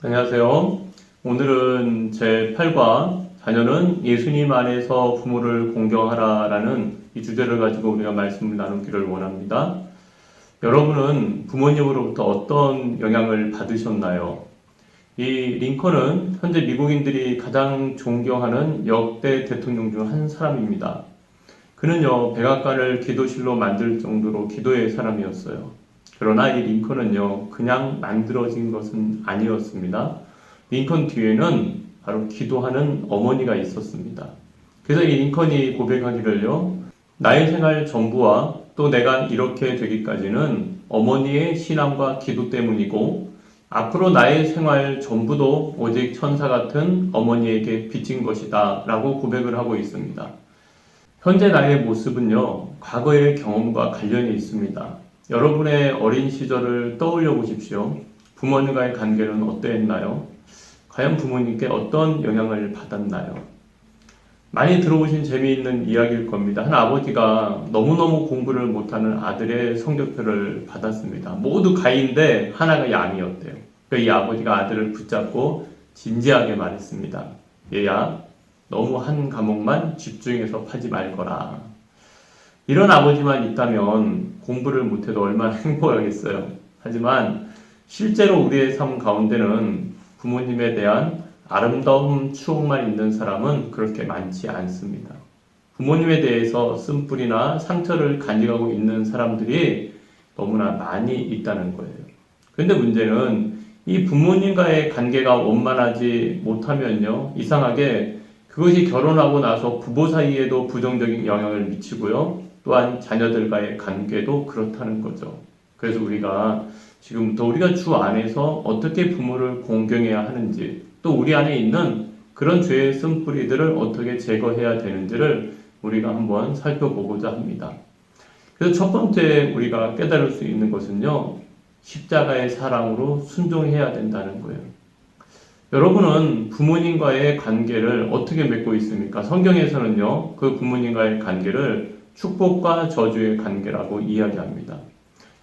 안녕하세요. 오늘은 제8과 자녀는 예수님 안에서 부모를 공경하라라는 이 주제를 가지고 우리가 말씀을 나누기를 원합니다. 여러분은 부모님으로부터 어떤 영향을 받으셨나요? 이 링컨은 현재 미국인들이 가장 존경하는 역대 대통령 중 한 사람입니다. 그는요, 백악관을 기도실로 만들 정도로 기도의 사람이었어요. 그러나 이 링컨은요, 그냥 만들어진 것은 아니었습니다. 링컨 뒤에는 바로 기도하는 어머니가 있었습니다. 그래서 이 링컨이 고백하기를요, 나의 생활 전부와 또 내가 이렇게 되기까지는 어머니의 신앙과 기도 때문이고, 앞으로 나의 생활 전부도 오직 천사 같은 어머니에게 빚진 것이다 라고 고백을 하고 있습니다. 현재 나의 모습은요, 과거의 경험과 관련이 있습니다. 여러분의 어린 시절을 떠올려 보십시오. 부모님과의 관계는 어떠했나요? 과연 부모님께 어떤 영향을 받았나요? 많이 들어보신 재미있는 이야기일 겁니다. 한 아버지가 너무너무 공부를 못하는 아들의 성적표를 받았습니다. 모두 가인데 하나가 양이었대요. 이 아버지가 아들을 붙잡고 진지하게 말했습니다. 얘야, 너무 한 과목만 집중해서 파지 말거라. 이런 아버지만 있다면 공부를 못해도 얼마나 행복하겠어요. 하지만 실제로 우리의 삶 가운데는 부모님에 대한 아름다운 추억만 있는 사람은 그렇게 많지 않습니다. 부모님에 대해서 쓴뿌리나 상처를 간직하고 있는 사람들이 너무나 많이 있다는 거예요. 그런데 문제는 이 부모님과의 관계가 원만하지 못하면요, 이상하게 그것이 결혼하고 나서 부부 사이에도 부정적인 영향을 미치고요, 또한 자녀들과의 관계도 그렇다는 거죠. 그래서 우리가 지금부터 우리가 주 안에서 어떻게 부모를 공경해야 하는지, 또 우리 안에 있는 그런 죄의 쓴뿌리들을 어떻게 제거해야 되는지를 우리가 한번 살펴보고자 합니다. 그래서 첫 번째 우리가 깨달을 수 있는 것은요, 십자가의 사랑으로 순종해야 된다는 거예요. 여러분은 부모님과의 관계를 어떻게 맺고 있습니까? 성경에서는요, 그 부모님과의 관계를 축복과 저주의 관계라고 이야기합니다.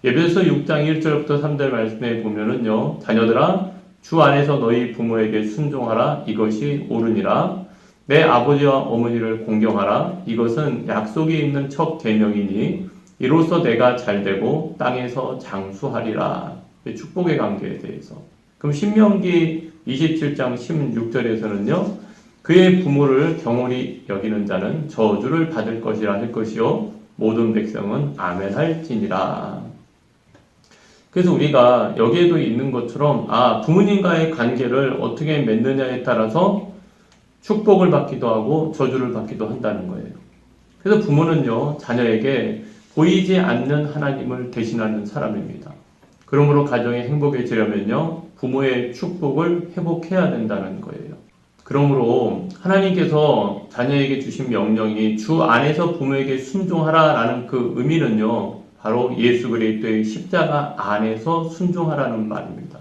에베소서 6장 1절부터 3절 말씀에 보면은요, 자녀들아, 주 안에서 너희 부모에게 순종하라. 이것이 옳으니라. 내 아버지와 어머니를 공경하라. 이것은 약속이 있는 첫 계명이니 이로써 내가 잘되고 땅에서 장수하리라. 축복의 관계에 대해서. 그럼 신명기 27장 16절에서는요, 그의 부모를 경홀히 여기는 자는 저주를 받을 것이라 할 것이요 모든 백성은 아멘할지니라. 그래서 우리가 여기에도 있는 것처럼 부모님과의 관계를 어떻게 맺느냐에 따라서 축복을 받기도 하고 저주를 받기도 한다는 거예요. 그래서 부모는요, 자녀에게 보이지 않는 하나님을 대신하는 사람입니다. 그러므로 가정이 행복해지려면요, 부모의 축복을 회복해야 된다는 거예요. 그러므로 하나님께서 자녀에게 주신 명령이 주 안에서 부모에게 순종하라라는 그 의미는요, 바로 예수 그리스도의 십자가 안에서 순종하라는 말입니다.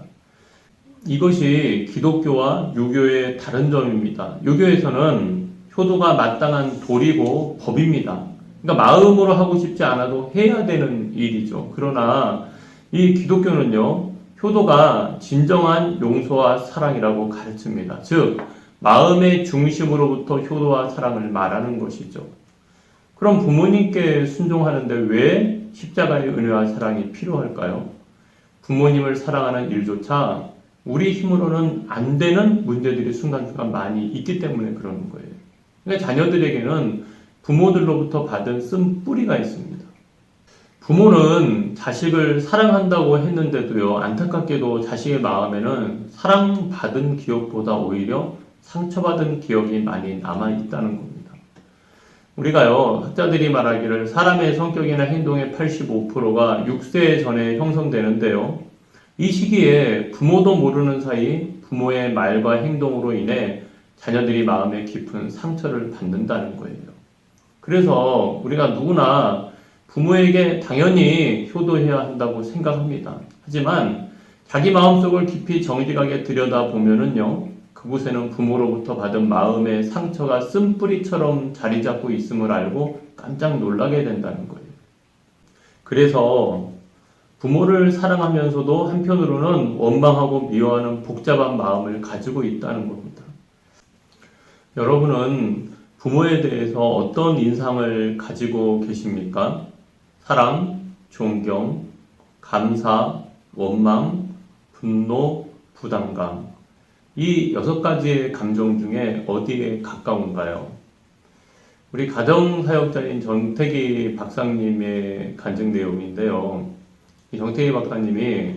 이것이 기독교와 유교의 다른 점입니다. 유교에서는 효도가 마땅한 도리고 법입니다. 그러니까 마음으로 하고 싶지 않아도 해야 되는 일이죠. 그러나 이 기독교는요, 효도가 진정한 용서와 사랑이라고 가르칩니다. 즉, 마음의 중심으로부터 효도와 사랑을 말하는 것이죠. 그럼 부모님께 순종하는데 왜 십자가의 은혜와 사랑이 필요할까요? 부모님을 사랑하는 일조차 우리 힘으로는 안 되는 문제들이 순간순간 많이 있기 때문에 그러는 거예요. 그러니까 자녀들에게는 부모들로부터 받은 쓴뿌리가 있습니다. 부모는 자식을 사랑한다고 했는데도요, 안타깝게도 자식의 마음에는 사랑받은 기억보다 오히려 상처받은 기억이 많이 남아있다는 겁니다. 우리가요, 학자들이 말하기를 사람의 성격이나 행동의 85%가 6세 전에 형성되는데요, 이 시기에 부모도 모르는 사이 부모의 말과 행동으로 인해 자녀들이 마음에 깊은 상처를 받는다는 거예요. 그래서 우리가 누구나 부모에게 당연히 효도해야 한다고 생각합니다. 하지만 자기 마음속을 깊이 정직하게 들여다보면은요, 그곳에는 부모로부터 받은 마음의 상처가 쓴뿌리처럼 자리 잡고 있음을 알고 깜짝 놀라게 된다는 거예요. 그래서 부모를 사랑하면서도 한편으로는 원망하고 미워하는 복잡한 마음을 가지고 있다는 겁니다. 여러분은 부모에 대해서 어떤 인상을 가지고 계십니까? 사랑, 존경, 감사, 원망, 분노, 부담감. 이 6가지의 감정 중에 어디에 가까운가요? 우리 가정사역자인 정태기 박사님의 간증 내용인데요. 이 정태기 박사님이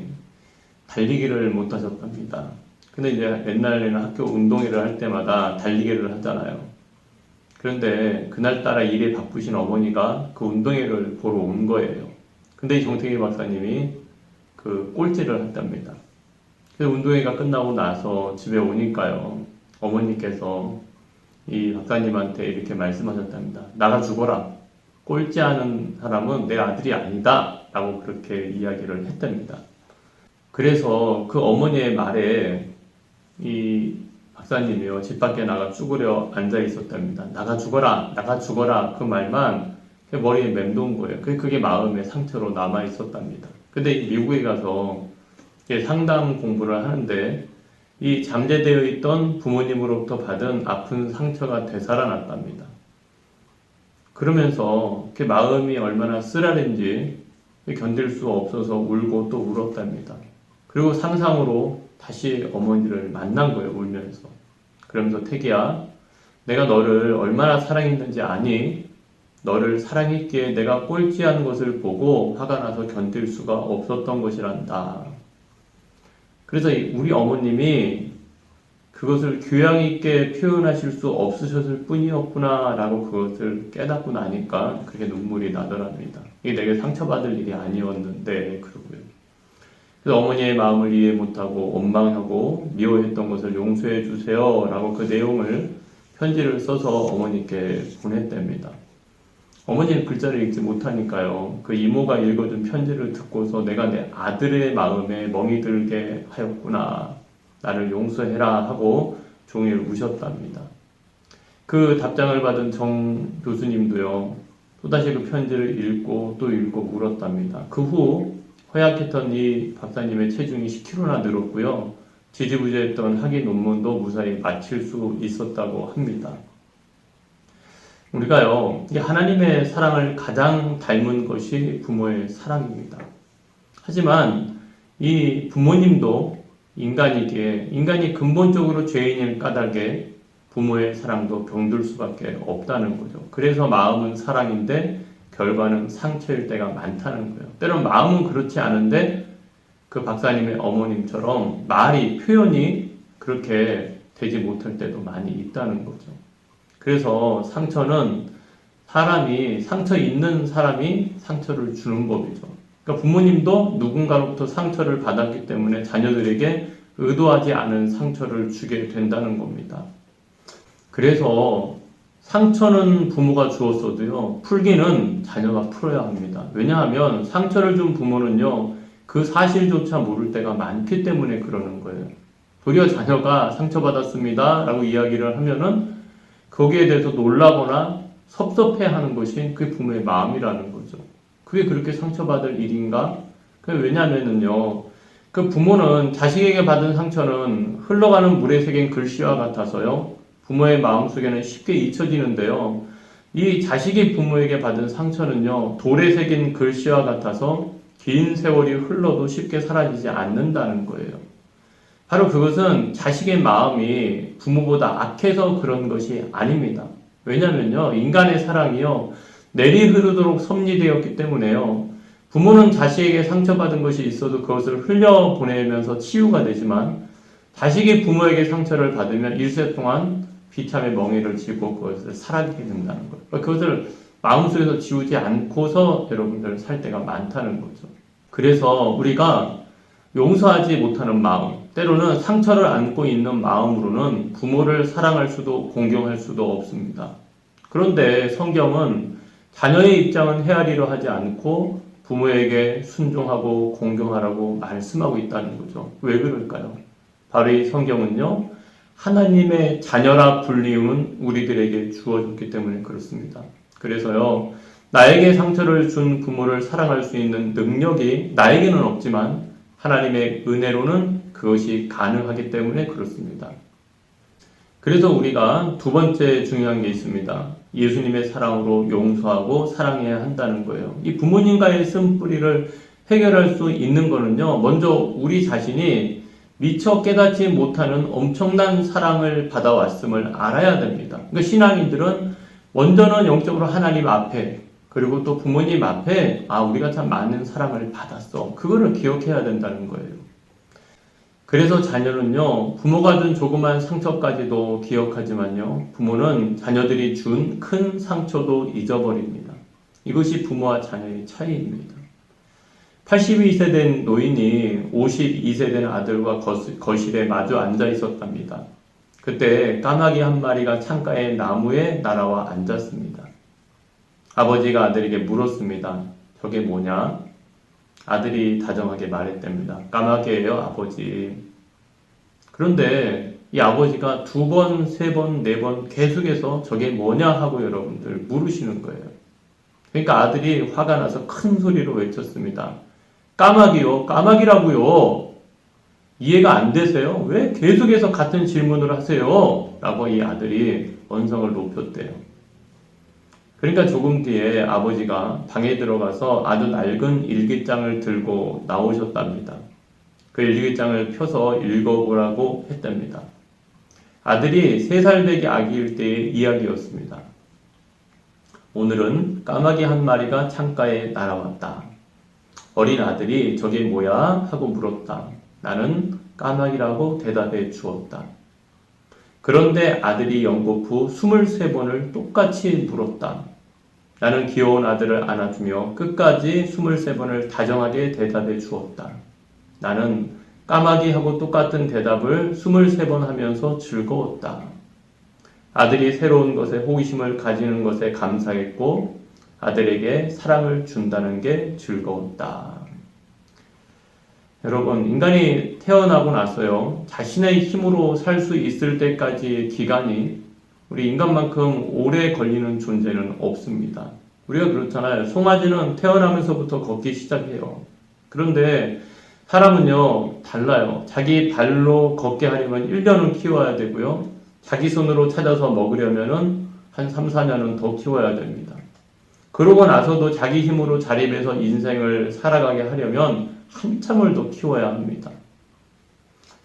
달리기를 못 하셨답니다. 근데 이제 옛날에는 학교 운동회를 할 때마다 달리기를 하잖아요. 그런데 그날따라 일에 바쁘신 어머니가 그 운동회를 보러 온 거예요. 근데 이 정태기 박사님이 그 꼴찌를 했답니다. 그래서 운동회가 끝나고 나서 집에 오니까요. 어머니께서 이 박사님한테 이렇게 말씀하셨답니다. 나가 죽어라. 꼴찌하는 사람은 내 아들이 아니다. 라고 그렇게 이야기를 했답니다. 그래서 그 어머니의 말에 이 박사님이요. 집 밖에 나가 쭈그려 앉아 있었답니다. 나가 죽어라. 나가 죽어라. 그 말만 머리에 맴돈 거예요. 그게 마음의 상처로 남아 있었답니다. 근데 미국에 가서 상담 공부를 하는데 이 잠재되어 있던 부모님으로부터 받은 아픈 상처가 되살아났답니다. 그러면서 그 마음이 얼마나 쓰라린지 견딜 수 없어서 울고 또 울었답니다. 그리고 상상으로 다시 어머니를 만난 거예요, 울면서. 그러면서 태기야, 내가 너를 얼마나 사랑했는지 아니? 너를 사랑했기에 내가 꼴찌하는 것을 보고 화가 나서 견딜 수가 없었던 것이란다. 그래서 우리 어머님이 그것을 교양 있게 표현하실 수 없으셨을 뿐이었구나 라고 그것을 깨닫고 나니까 그렇게 눈물이 나더랍니다. 이게 내게 상처받을 일이 아니었는데 그러고요. 그래서 어머니의 마음을 이해 못하고 원망하고 미워했던 것을 용서해 주세요 라고 그 내용을 편지를 써서 어머니께 보냈답니다. 어머니는 글자를 읽지 못하니까요. 그 이모가 읽어준 편지를 듣고서 내가 내 아들의 마음에 멍이 들게 하였구나. 나를 용서해라 하고 종일 우셨답니다. 그 답장을 받은 정 교수님도요. 또다시 그 편지를 읽고 또 읽고 울었답니다. 그 후 허약했던 이 박사님의 체중이 10kg나 늘었고요. 지지부진했던 학위 논문도 무사히 마칠 수 있었다고 합니다. 우리가요, 이 하나님의 사랑을 가장 닮은 것이 부모의 사랑입니다. 하지만 이 부모님도 인간이기에 인간이 근본적으로 죄인일 까닭에 부모의 사랑도 병들 수밖에 없다는 거죠. 그래서 마음은 사랑인데 결과는 상처일 때가 많다는 거예요. 때론 마음은 그렇지 않은데 그 박사님의 어머님처럼 말이, 표현이 그렇게 되지 못할 때도 많이 있다는 거죠. 그래서 상처는 상처 있는 사람이 상처를 주는 법이죠. 그러니까 부모님도 누군가로부터 상처를 받았기 때문에 자녀들에게 의도하지 않은 상처를 주게 된다는 겁니다. 그래서 상처는 부모가 주었어도요, 풀기는 자녀가 풀어야 합니다. 왜냐하면 상처를 준 부모는요, 그 사실조차 모를 때가 많기 때문에 그러는 거예요. 도리어 자녀가 상처받았습니다 라고 이야기를 하면은 거기에 대해서 놀라거나 섭섭해하는 것이 그 부모의 마음이라는 거죠. 그게 그렇게 상처받을 일인가? 왜냐하면은요, 그 부모는 자식에게 받은 상처는 흘러가는 물에 새긴 글씨와 같아서요, 부모의 마음속에는 쉽게 잊혀지는데요, 이 자식이 부모에게 받은 상처는요, 돌에 새긴 글씨와 같아서 긴 세월이 흘러도 쉽게 사라지지 않는다는 거예요. 바로 그것은 자식의 마음이 부모보다 악해서 그런 것이 아닙니다. 왜냐면요, 인간의 사랑이요, 내리 흐르도록 섭리되었기 때문에요, 부모는 자식에게 상처받은 것이 있어도 그것을 흘려보내면서 치유가 되지만, 자식이 부모에게 상처를 받으면 일세 동안 비참의 멍에를 지고 그것을 사라지게 된다는 거예요. 그것을 마음속에서 지우지 않고서 여러분들 살 때가 많다는 거죠. 그래서 우리가 용서하지 못하는 마음, 때로는 상처를 안고 있는 마음으로는 부모를 사랑할 수도 공경할 수도 없습니다. 그런데 성경은 자녀의 입장은 헤아리려 하지 않고 부모에게 순종하고 공경하라고 말씀하고 있다는 거죠. 왜 그럴까요? 바로 이 성경은요, 하나님의 자녀라 불리움은 우리들에게 주어졌기 때문에 그렇습니다. 그래서요, 나에게 상처를 준 부모를 사랑할 수 있는 능력이 나에게는 없지만 하나님의 은혜로는 그것이 가능하기 때문에 그렇습니다. 그래서 우리가 두 번째 중요한 게 있습니다. 예수님의 사랑으로 용서하고 사랑해야 한다는 거예요. 이 부모님과의 쓴뿌리를 해결할 수 있는 거는요, 먼저 우리 자신이 미처 깨닫지 못하는 엄청난 사랑을 받아왔음을 알아야 됩니다. 그러니까 신앙인들은 먼저는 영적으로 하나님 앞에, 그리고 또 부모님 앞에, 우리가 참 많은 사랑을 받았어. 그거를 기억해야 된다는 거예요. 그래서 자녀는요, 부모가 준 조그만 상처까지도 기억하지만요, 부모는 자녀들이 준 큰 상처도 잊어버립니다. 이것이 부모와 자녀의 차이입니다. 82세 된 노인이 52세 된 아들과 거실에 마주 앉아 있었답니다. 그때 까마귀 한 마리가 창가의 나무에 날아와 앉았습니다. 아버지가 아들에게 물었습니다. 저게 뭐냐? 아들이 다정하게 말했답니다. 까마귀예요, 아버지. 그런데 이 아버지가 두 번, 세 번, 네 번 계속해서 저게 뭐냐 하고 여러분들 물으시는 거예요. 그러니까 아들이 화가 나서 큰 소리로 외쳤습니다. 까마귀요, 까마귀라고요. 이해가 안 되세요? 왜 계속해서 같은 질문을 하세요? 라고 이 아들이 언성을 높였대요. 그러니까 조금 뒤에 아버지가 방에 들어가서 아주 낡은 일기장을 들고 나오셨답니다. 그 일기장을 펴서 읽어보라고 했답니다. 아들이 3살 되기 아기일 때의 이야기였습니다. 오늘은 까마귀 한 마리가 창가에 날아왔다. 어린 아들이 저게 뭐야? 하고 물었다. 나는 까마귀라고 대답해 주었다. 그런데 아들이 연거푸 23번을 똑같이 물었다. 나는 귀여운 아들을 안아주며 끝까지 23번을 다정하게 대답해 주었다. 나는 까마귀하고 똑같은 대답을 23번 하면서 즐거웠다. 아들이 새로운 것에 호기심을 가지는 것에 감사했고 아들에게 사랑을 준다는 게 즐거웠다. 여러분, 인간이 태어나고 나서요, 자신의 힘으로 살 수 있을 때까지의 기간이 우리 인간만큼 오래 걸리는 존재는 없습니다. 우리가 그렇잖아요. 송아지는 태어나면서부터 걷기 시작해요. 그런데 사람은요, 달라요. 자기 발로 걷게 하려면 1년은 키워야 되고요. 자기 손으로 찾아서 먹으려면은 한 3, 4년은 더 키워야 됩니다. 그러고 나서도 자기 힘으로 자립해서 인생을 살아가게 하려면 한참을 더 키워야 합니다.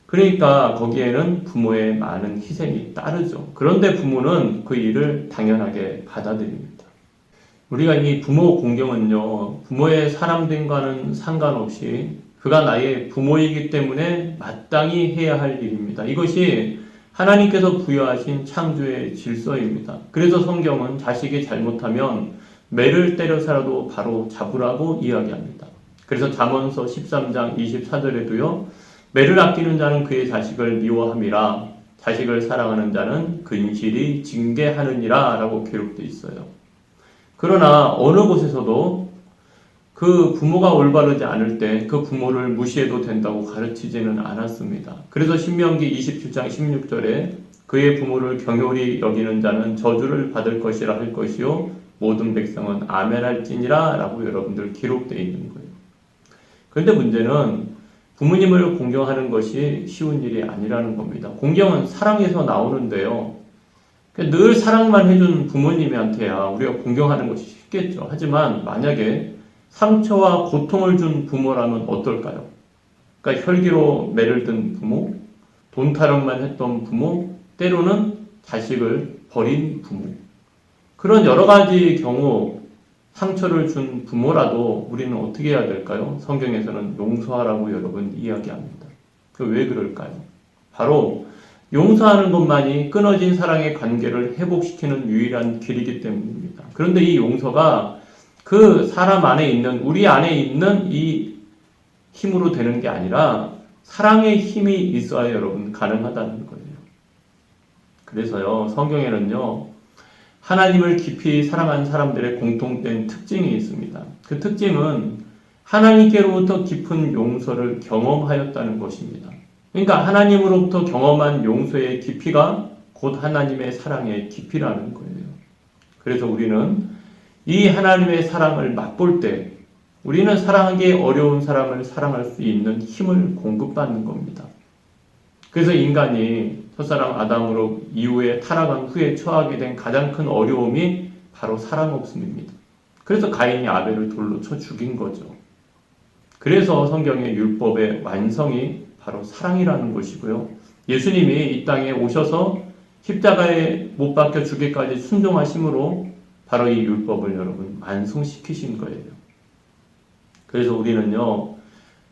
그러니까 거기에는 부모의 많은 희생이 따르죠. 그런데 부모는 그 일을 당연하게 받아들입니다. 우리가 이 부모 공경은요, 부모의 사람됨과는 상관없이 그가 나의 부모이기 때문에 마땅히 해야 할 일입니다. 이것이 하나님께서 부여하신 창조의 질서입니다. 그래서 성경은 자식이 잘못하면 매를 때려서라도 바로 잡으라고 이야기합니다. 그래서 잠언서 13장 24절에도요. 매를 아끼는 자는 그의 자식을 미워함이라 자식을 사랑하는 자는 근실이 징계하느니라 라고 기록되어 있어요. 그러나 어느 곳에서도 그 부모가 올바르지 않을 때 그 부모를 무시해도 된다고 가르치지는 않았습니다. 그래서 신명기 27장 16절에 그의 부모를 경홀히 여기는 자는 저주를 받을 것이라 할 것이요 모든 백성은 아멘할지니라 라고 여러분들 기록되어 있는 거예요. 그런데 문제는 부모님을 공경하는 것이 쉬운 일이 아니라는 겁니다. 공경은 사랑에서 나오는데요. 늘 사랑만 해준 부모님한테야 우리가 공경하는 것이 쉽겠죠. 하지만 만약에 상처와 고통을 준 부모라면 어떨까요? 그러니까 혈기로 매를 든 부모, 돈 타령만 했던 부모, 때로는 자식을 버린 부모. 그런 여러 가지 경우 상처를 준 부모라도 우리는 어떻게 해야 될까요? 성경에서는 용서하라고 여러분 이야기합니다. 왜 그럴까요? 바로 용서하는 것만이 끊어진 사랑의 관계를 회복시키는 유일한 길이기 때문입니다. 그런데 이 용서가 그 사람 안에 있는, 우리 안에 있는 이 힘으로 되는 게 아니라 사랑의 힘이 있어야 여러분 가능하다는 거예요. 그래서요, 성경에는요, 하나님을 깊이 사랑하는 사람들의 공통된 특징이 있습니다. 그 특징은 하나님께로부터 깊은 용서를 경험하였다는 것입니다. 그러니까 하나님으로부터 경험한 용서의 깊이가 곧 하나님의 사랑의 깊이라는 거예요. 그래서 우리는 이 하나님의 사랑을 맛볼 때 우리는 사랑하기 어려운 사람을 사랑할 수 있는 힘을 공급받는 겁니다. 그래서 인간이 첫사랑 아담으로 이후에 타락한 후에 처하게 된 가장 큰 어려움이 바로 사랑 없음입니다. 그래서 가인이 아벨을 돌로 쳐 죽인 거죠. 그래서 성경의 율법의 완성이 바로 사랑이라는 것이고요. 예수님이 이 땅에 오셔서 십자가에 못 박혀 죽기까지 순종하심으로 바로 이 율법을 여러분 완성시키신 거예요. 그래서 우리는요,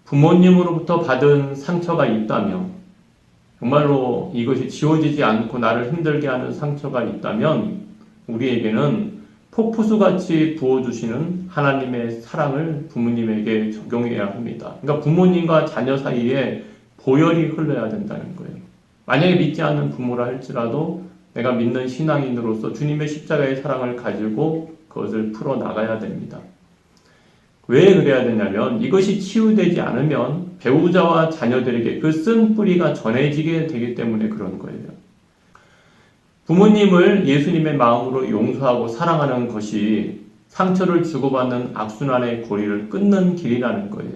부모님으로부터 받은 상처가 있다면, 정말로 이것이 지워지지 않고 나를 힘들게 하는 상처가 있다면 우리에게는 폭포수같이 부어주시는 하나님의 사랑을 부모님에게 적용해야 합니다. 그러니까 부모님과 자녀 사이에 보혈이 흘러야 된다는 거예요. 만약에 믿지 않는 부모라 할지라도 내가 믿는 신앙인으로서 주님의 십자가의 사랑을 가지고 그것을 풀어나가야 됩니다. 왜 그래야 되냐면 이것이 치유되지 않으면 배우자와 자녀들에게 그 쓴 뿌리가 전해지게 되기 때문에 그런 거예요. 부모님을 예수님의 마음으로 용서하고 사랑하는 것이 상처를 주고받는 악순환의 고리를 끊는 길이라는 거예요.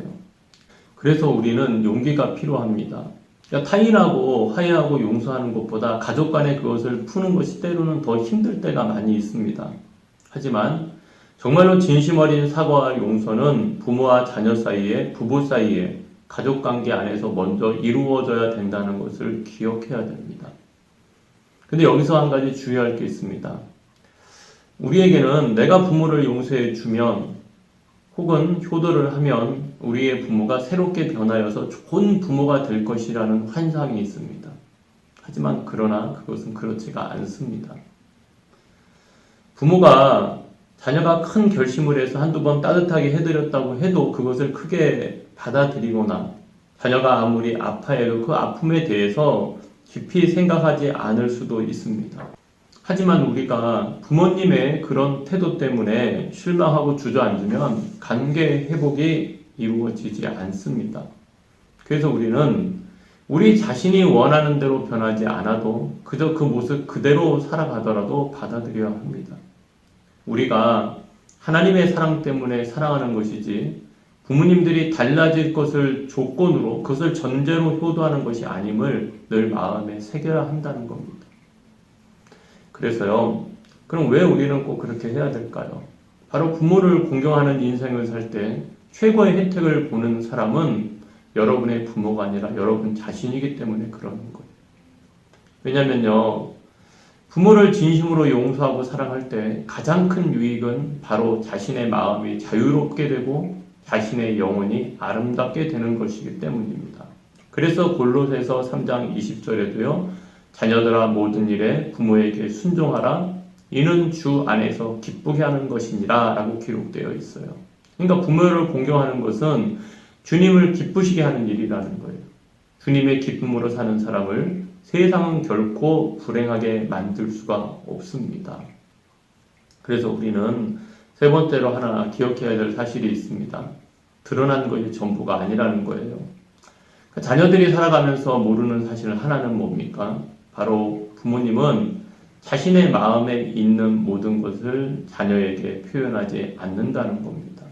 그래서 우리는 용기가 필요합니다. 그러니까 타인하고 화해하고 용서하는 것보다 가족 간에 그것을 푸는 것이 때로는 더 힘들 때가 많이 있습니다. 하지만 정말로 진심 어린 사과와 용서는 부모와 자녀 사이에, 부부 사이에, 가족관계 안에서 먼저 이루어져야 된다는 것을 기억해야 됩니다. 근데 여기서 한 가지 주의할 게 있습니다. 우리에게는 내가 부모를 용서해 주면 혹은 효도를 하면 우리의 부모가 새롭게 변하여서 좋은 부모가 될 것이라는 환상이 있습니다. 하지만 그러나 그것은 그렇지가 않습니다. 부모가 자녀가 큰 결심을 해서 한두 번 따뜻하게 해드렸다고 해도 그것을 크게 받아들이거나 자녀가 아무리 아파해도 그 아픔에 대해서 깊이 생각하지 않을 수도 있습니다. 하지만 우리가 부모님의 그런 태도 때문에 실망하고 주저앉으면 관계 회복이 이루어지지 않습니다. 그래서 우리는 우리 자신이 원하는 대로 변하지 않아도 그저 그 모습 그대로 살아가더라도 받아들여야 합니다. 우리가 하나님의 사랑 때문에 사랑하는 것이지 부모님들이 달라질 것을 조건으로 그것을 전제로 효도하는 것이 아님을 늘 마음에 새겨야 한다는 겁니다. 그래서요, 그럼 왜 우리는 꼭 그렇게 해야 될까요? 바로 부모를 공경하는 인생을 살 때 최고의 혜택을 보는 사람은 여러분의 부모가 아니라 여러분 자신이기 때문에 그러는 거예요. 왜냐면요, 부모를 진심으로 용서하고 사랑할 때 가장 큰 유익은 바로 자신의 마음이 자유롭게 되고 자신의 영혼이 아름답게 되는 것이기 때문입니다. 그래서 골로새서 3장 20절에도요. 자녀들아 모든 일에 부모에게 순종하라. 이는 주 안에서 기쁘게 하는 것이니라 라고 기록되어 있어요. 그러니까 부모를 공경하는 것은 주님을 기쁘시게 하는 일이라는 거예요. 주님의 기쁨으로 사는 사람을 세상은 결코 불행하게 만들 수가 없습니다. 그래서 우리는 세 번째로 하나 기억해야 될 사실이 있습니다. 드러난 것이 전부가 아니라는 거예요. 자녀들이 살아가면서 모르는 사실 하나는 뭡니까? 바로 부모님은 자신의 마음에 있는 모든 것을 자녀에게 표현하지 않는다는 겁니다.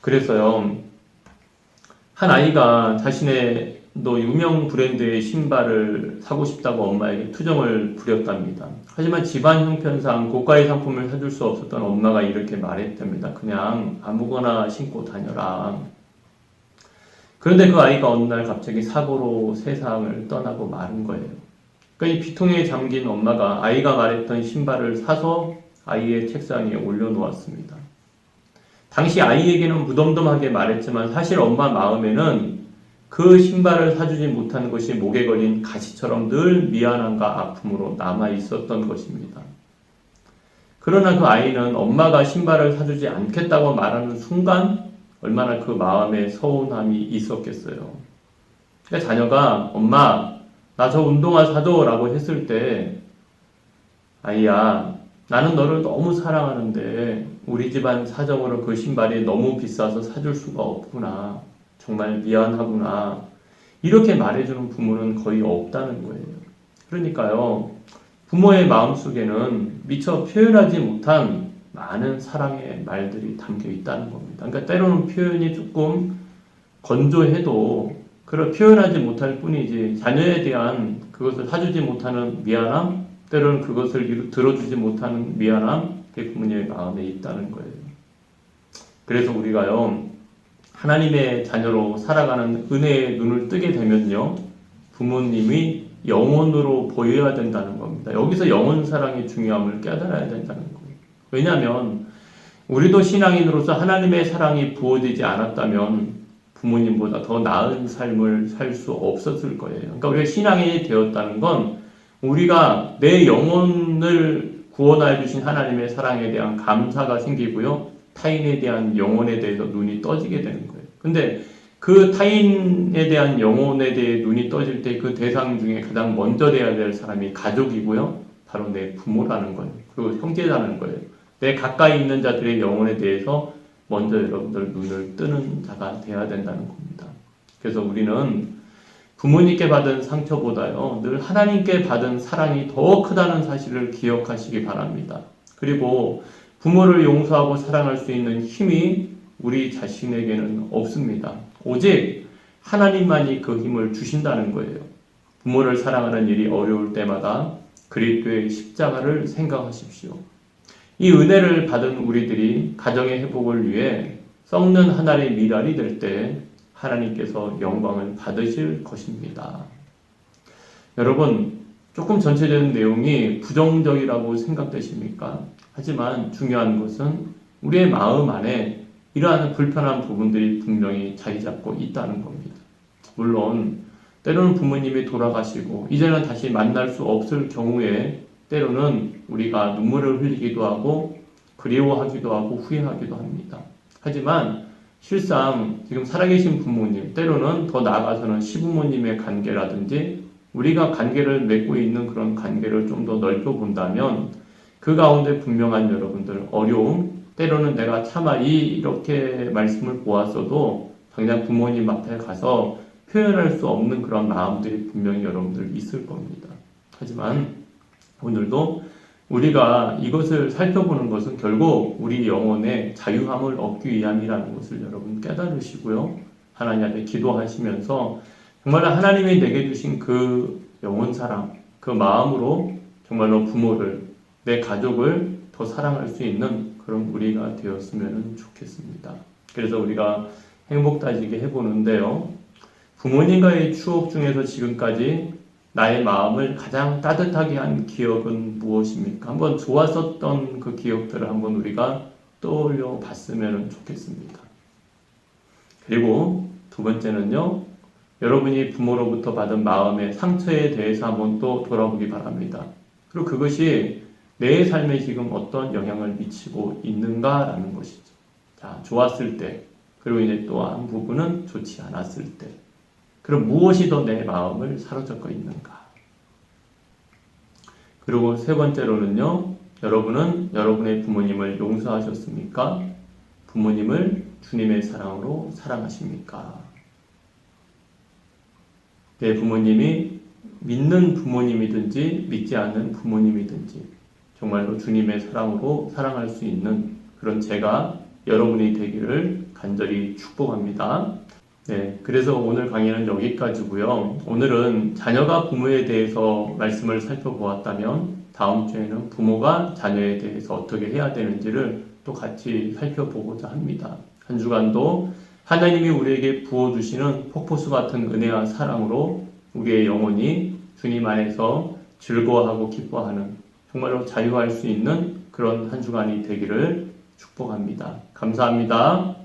그래서요, 한 아이가 자신의 유명 브랜드의 신발을 사고 싶다고 엄마에게 투정을 부렸답니다. 하지만 집안 형편상 고가의 상품을 사줄 수 없었던 엄마가 이렇게 말했답니다. 그냥 아무거나 신고 다녀라. 그런데 그 아이가 어느 날 갑자기 사고로 세상을 떠나고 마는 거예요. 그러니까 이 비통에 잠긴 엄마가 아이가 말했던 신발을 사서 아이의 책상에 올려놓았습니다. 당시 아이에게는 무덤덤하게 말했지만 사실 엄마 마음에는 그 신발을 사주지 못한 것이 목에 걸린 가시처럼 늘 미안함과 아픔으로 남아 있었던 것입니다. 그러나 그 아이는 엄마가 신발을 사주지 않겠다고 말하는 순간 얼마나 그 마음에 서운함이 있었겠어요. 그러니까 자녀가 엄마 나 저 운동화 사줘 라고 했을 때 아이야 나는 너를 너무 사랑하는데 우리 집안 사정으로 그 신발이 너무 비싸서 사줄 수가 없구나. 정말 미안하구나. 이렇게 말해주는 부모는 거의 없다는 거예요. 그러니까요. 부모의 마음속에는 미처 표현하지 못한 많은 사랑의 말들이 담겨 있다는 겁니다. 그러니까 때로는 표현이 조금 건조해도 그걸 표현하지 못할 뿐이지 자녀에 대한 그것을 사주지 못하는 미안함, 때로는 그것을 들어주지 못하는 미안함, 그게 부모님의 마음에 있다는 거예요. 그래서 우리가요, 하나님의 자녀로 살아가는 은혜의 눈을 뜨게 되면요, 부모님이 영혼으로 보여야 된다는 겁니다. 여기서 영혼 사랑의 중요함을 깨달아야 된다는 거예요. 왜냐하면 우리도 신앙인으로서 하나님의 사랑이 부어지지 않았다면 부모님보다 더 나은 삶을 살 수 없었을 거예요. 그러니까 우리가 신앙인이 되었다는 건 우리가 내 영혼을 구원하여 주신 하나님의 사랑에 대한 감사가 생기고요. 타인에 대한 영혼에 대해서 눈이 떠지게 되는 거예요. 근데 그 타인에 대한 영혼에 대해 눈이 떠질 때 그 대상 중에 가장 먼저 돼야 될 사람이 가족이고요. 바로 내 부모라는 거예요. 그리고 형제라는 거예요. 내 가까이 있는 자들의 영혼에 대해서 먼저 여러분들 눈을 뜨는 자가 돼야 된다는 겁니다. 그래서 우리는 부모님께 받은 상처보다요, 늘 하나님께 받은 사랑이 더 크다는 사실을 기억하시기 바랍니다. 그리고 부모를 용서하고 사랑할 수 있는 힘이 우리 자신에게는 없습니다. 오직 하나님만이 그 힘을 주신다는 거예요. 부모를 사랑하는 일이 어려울 때마다 그리스도의 십자가를 생각하십시오. 이 은혜를 받은 우리들이 가정의 회복을 위해 썩는 하나의 미랄이 될 때 하나님께서 영광을 받으실 것입니다. 여러분, 조금 전체적인 내용이 부정적이라고 생각되십니까? 하지만 중요한 것은 우리의 마음 안에 이러한 불편한 부분들이 분명히 자리 잡고 있다는 겁니다. 물론 때로는 부모님이 돌아가시고 이제는 다시 만날 수 없을 경우에 때로는 우리가 눈물을 흘리기도 하고 그리워하기도 하고 후회하기도 합니다. 하지만 실상 지금 살아계신 부모님, 때로는 더 나아가서는 시부모님의 관계라든지 우리가 관계를 맺고 있는 그런 관계를 좀 더 넓혀본다면 그 가운데 분명한 여러분들 어려움, 때로는 내가 차마 이렇게 말씀을 보았어도 당장 부모님 앞에 가서 표현할 수 없는 그런 마음들이 분명히 여러분들 있을 겁니다. 하지만 오늘도 우리가 이것을 살펴보는 것은 결국 우리 영혼의 자유함을 얻기 위함이라는 것을 여러분 깨달으시고요. 하나님 앞에 기도하시면서 정말 하나님이 내게 주신 그 영혼 사랑, 그 마음으로 정말로 부모를, 내 가족을 더 사랑할 수 있는 그런 우리가 되었으면 좋겠습니다. 그래서 우리가 행복 따지기 해보는데요. 부모님과의 추억 중에서 지금까지 나의 마음을 가장 따뜻하게 한 기억은 무엇입니까? 한번 좋았었던 그 기억들을 한번 우리가 떠올려 봤으면 좋겠습니다. 그리고 두 번째는요, 여러분이 부모로부터 받은 마음의 상처에 대해서 한번 또 돌아보기 바랍니다. 그리고 그것이 내 삶에 지금 어떤 영향을 미치고 있는가라는 것이죠. 자, 좋았을 때, 그리고 이제 또 한 부분은 좋지 않았을 때. 그럼 무엇이 더 내 마음을 사로잡고 있는가? 그리고 세 번째로는요, 여러분은 여러분의 부모님을 용서하셨습니까? 부모님을 주님의 사랑으로 사랑하십니까? 내 부모님이 믿는 부모님이든지 믿지 않는 부모님이든지 정말로 주님의 사랑으로 사랑할 수 있는 그런 제가 여러분이 되기를 간절히 축복합니다. 네, 그래서 오늘 강의는 여기까지고요. 오늘은 자녀가 부모에 대해서 말씀을 살펴보았다면 다음 주에는 부모가 자녀에 대해서 어떻게 해야 되는지를 또 같이 살펴보고자 합니다. 한 주간도 하나님이 우리에게 부어주시는 폭포수 같은 은혜와 사랑으로 우리의 영혼이 주님 안에서 즐거워하고 기뻐하는 정말로 자유할 수 있는 그런 한 주간이 되기를 축복합니다. 감사합니다.